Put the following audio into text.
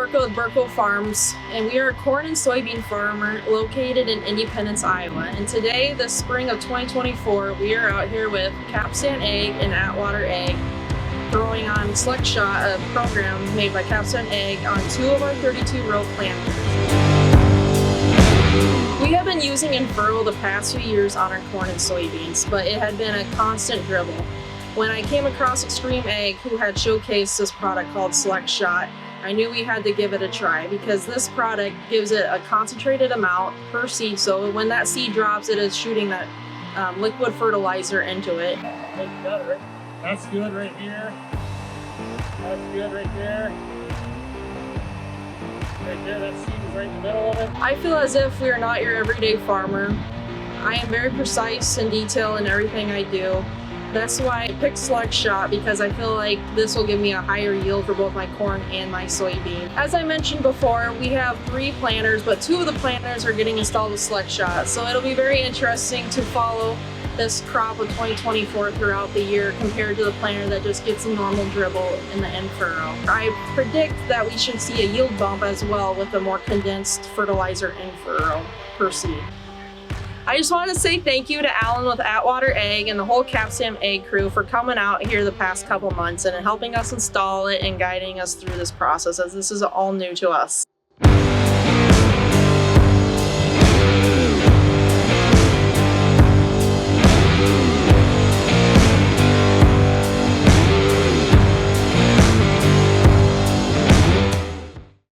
Burco with Burco Farms, and we are a corn and soybean farmer located in Independence, Iowa. And today, the spring of 2024, we are out here with Capstan Ag and Atwater Ag, throwing on SelectShot, a program made by Capstan Ag, on 2 of our 32-row planters. We have been using in-furrow the past few years on our corn and soybeans, but it had been a constant dribble. When I came across Extreme Ag, who had showcased this product called SelectShot, I knew we had to give it a try because this product gives it a concentrated amount per seed, so when that seed drops, it is shooting that liquid fertilizer into it. That's good right here. That's good right there. Right there, that seed is right in the middle of it. I feel as if we are not your everyday farmer. I am very precise and detailed in everything I do. That's why I picked SelectShot, because I feel like this will give me a higher yield for both my corn and my soybean. As I mentioned before, we have 3 planters, but 2 of the planters are getting installed with SelectShot. So it'll be very interesting to follow this crop of 2024 throughout the year compared to the planter that just gets a normal dribble in the in-furrow. I predict that we should see a yield bump as well with a more condensed fertilizer in-furrow per seed. I just wanted to say thank you to Alan with Atwater Ag and the whole Capstan Ag crew for coming out here the past couple months and helping us install it and guiding us through this process, as this is all new to us.